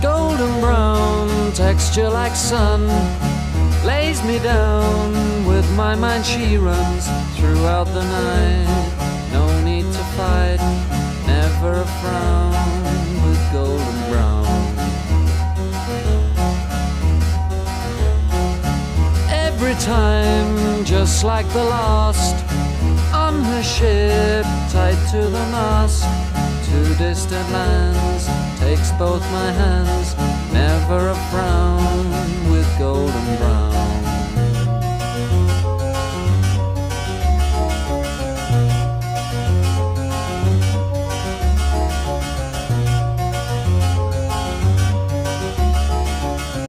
Golden brown texture like sun lays me down. With my mind she runs throughout the night. No need to fight, never a frown with golden brown. Every time, just like the last, on her ship, tied to the mast, to distant lands, takes both my hands, never a frown with golden brown.